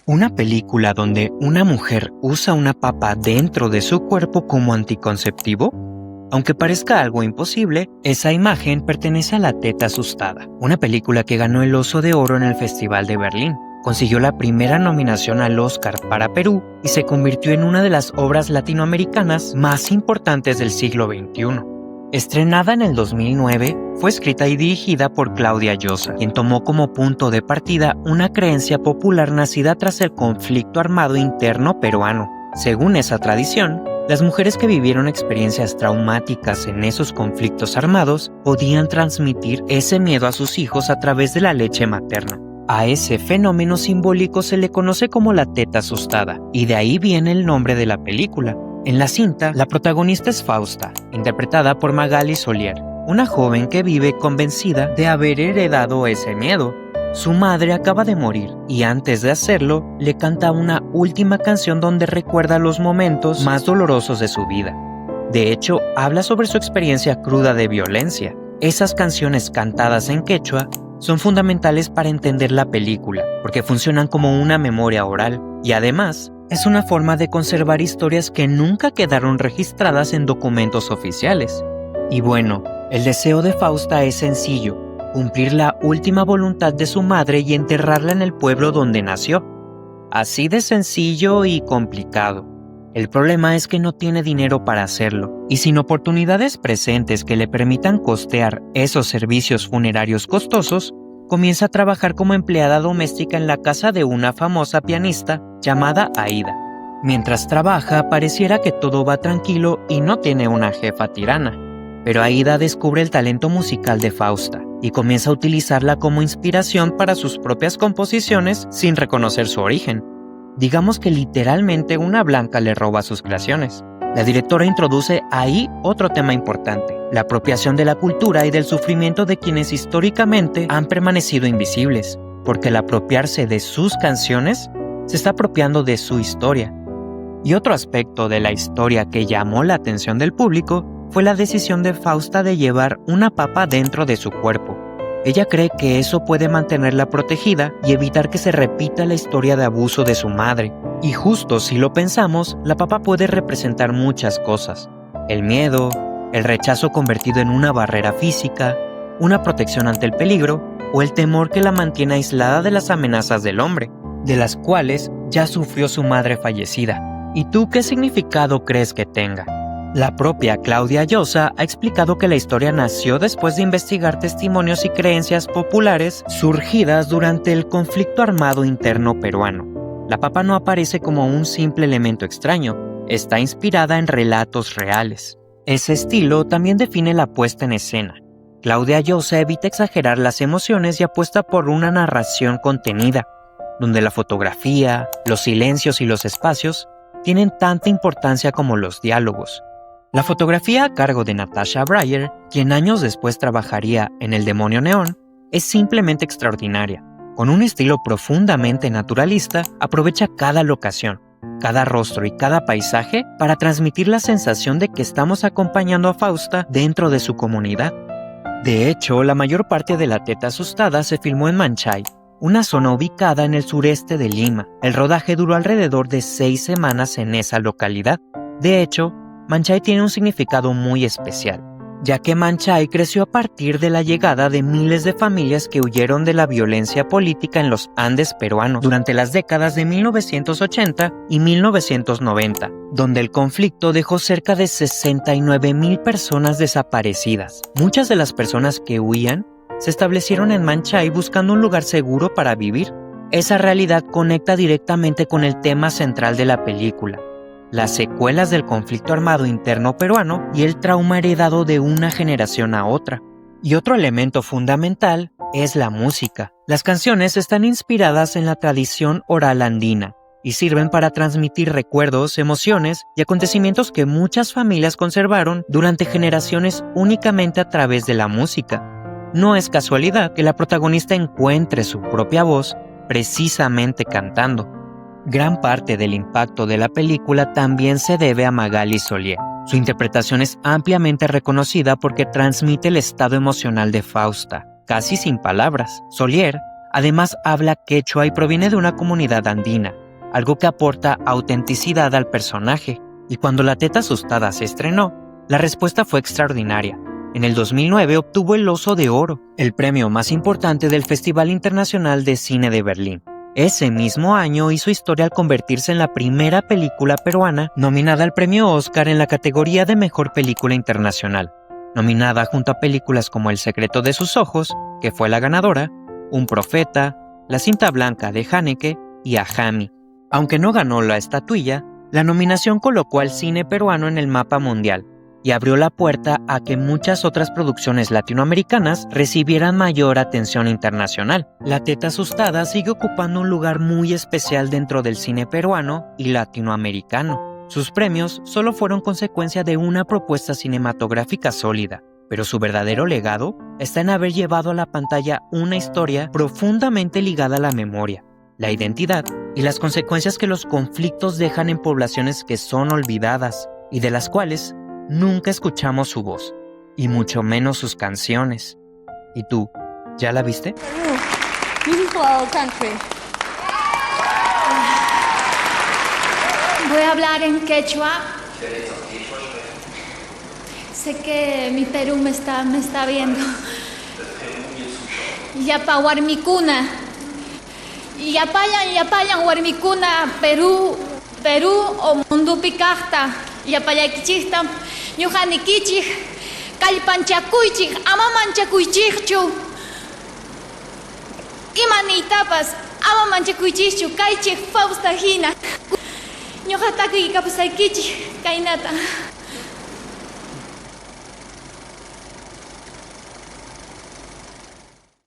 Una película donde una mujer usa una papa dentro de su cuerpo como anticonceptivo. Aunque parezca algo imposible, esa imagen pertenece a La teta asustada, una película que ganó el Oso de Oro en el Festival de Berlín. Consiguió la primera nominación al Oscar para Perú y se convirtió en una de las obras latinoamericanas más importantes del siglo XXI. Estrenada en el 2009, fue escrita y dirigida por Claudia Llosa, quien tomó como punto de partida una creencia popular nacida tras el conflicto armado interno peruano. Según esa tradición, las mujeres que vivieron experiencias traumáticas en esos conflictos armados podían transmitir ese miedo a sus hijos a través de la leche materna. A ese fenómeno simbólico se le conoce como la teta asustada, y de ahí viene el nombre de la película. En la cinta, la protagonista es Fausta, interpretada por Magali Solier, una joven que vive convencida de haber heredado ese miedo. Su madre acaba de morir y antes de hacerlo, le canta una última canción donde recuerda los momentos más dolorosos de su vida. De hecho, habla sobre su experiencia cruda de violencia. Esas canciones cantadas en quechua son fundamentales para entender la película, porque funcionan como una memoria oral y además es una forma de conservar historias que nunca quedaron registradas en documentos oficiales. Y bueno, el deseo de Fausta es sencillo: cumplir la última voluntad de su madre y enterrarla en el pueblo donde nació. Así de sencillo y complicado. El problema es que no tiene dinero para hacerlo, y sin oportunidades presentes que le permitan costear esos servicios funerarios costosos, comienza a trabajar como empleada doméstica en la casa de una famosa pianista llamada Aida. Mientras trabaja, pareciera que todo va tranquilo y no tiene una jefa tirana. Pero Aida descubre el talento musical de Fausta y comienza a utilizarla como inspiración para sus propias composiciones sin reconocer su origen. Digamos que literalmente una blanca le roba sus creaciones. La directora introduce ahí otro tema importante: la apropiación de la cultura y del sufrimiento de quienes históricamente han permanecido invisibles, porque al apropiarse de sus canciones, se está apropiando de su historia. Y otro aspecto de la historia que llamó la atención del público fue la decisión de Fausta de llevar una papa dentro de su cuerpo. Ella cree que eso puede mantenerla protegida y evitar que se repita la historia de abuso de su madre. Y justo si lo pensamos, la papa puede representar muchas cosas: el miedo, el rechazo convertido en una barrera física, una protección ante el peligro o el temor que la mantiene aislada de las amenazas del hombre, de las cuales ya sufrió su madre fallecida. ¿Y tú qué significado crees que tenga? La propia Claudia Llosa ha explicado que la historia nació después de investigar testimonios y creencias populares surgidas durante el conflicto armado interno peruano. La papa no aparece como un simple elemento extraño, está inspirada en relatos reales. Ese estilo también define la puesta en escena. Claudia Llosa evita exagerar las emociones y apuesta por una narración contenida, donde la fotografía, los silencios y los espacios tienen tanta importancia como los diálogos. La fotografía a cargo de Natasha Breyer, quien años después trabajaría en El demonio neón, es simplemente extraordinaria. Con un estilo profundamente naturalista, aprovecha cada locación, cada rostro y cada paisaje para transmitir la sensación de que estamos acompañando a Fausta dentro de su comunidad. De hecho, la mayor parte de La teta asustada se filmó en Manchay, una zona ubicada en el sureste de Lima. El rodaje duró alrededor de 6 semanas en esa localidad. De hecho, Manchay tiene un significado muy especial, ya que Manchay creció a partir de la llegada de miles de familias que huyeron de la violencia política en los Andes peruanos durante las décadas de 1980 y 1990, donde el conflicto dejó cerca de 69,000 personas desaparecidas. Muchas de las personas que huían se establecieron en Manchay buscando un lugar seguro para vivir. Esa realidad conecta directamente con el tema central de la película: las secuelas del conflicto armado interno peruano y el trauma heredado de una generación a otra. Y otro elemento fundamental es la música. Las canciones están inspiradas en la tradición oral andina y sirven para transmitir recuerdos, emociones y acontecimientos que muchas familias conservaron durante generaciones únicamente a través de la música. No es casualidad que la protagonista encuentre su propia voz precisamente cantando. Gran parte del impacto de la película también se debe a Magali Solier. Su interpretación es ampliamente reconocida porque transmite el estado emocional de Fausta, casi sin palabras. Solier Además, habla quechua y proviene de una comunidad andina, algo que aporta autenticidad al personaje. Y cuando La teta asustada se estrenó, la respuesta fue extraordinaria. En el 2009 obtuvo el Oso de Oro, el premio más importante del Festival Internacional de Cine de Berlín. Ese mismo año hizo historia al convertirse en la primera película peruana nominada al premio Oscar en la categoría de Mejor Película Internacional, nominada junto a películas como El secreto de sus ojos, que fue la ganadora, Un profeta, La cinta blanca de Haneke y Ajami. Aunque no ganó la estatuilla, la nominación colocó al cine peruano en el mapa mundial y abrió la puerta a que muchas otras producciones latinoamericanas recibieran mayor atención internacional. La teta asustada sigue ocupando un lugar muy especial dentro del cine peruano y latinoamericano. Sus premios solo fueron consecuencia de una propuesta cinematográfica sólida, pero su verdadero legado está en haber llevado a la pantalla una historia profundamente ligada a la memoria, la identidad y las consecuencias que los conflictos dejan en poblaciones que son olvidadas y de las cuales nunca escuchamos su voz, y mucho menos sus canciones. ¿Y tú, ya la viste? Beautiful country. Voy a hablar en quechua. Sé que mi Perú me está viendo. Yapa Warmicuna. Yapayan Warmicuna, Perú o Mundupi kaqta. Yapayakichikta. Ñuqanikichik kallpanchakuychik, ama manchakuychikchu. Imaniytapas ama manchakuychikchu, kaychik Fausta hina. Ñuqataqa kapusaykichik kaynata.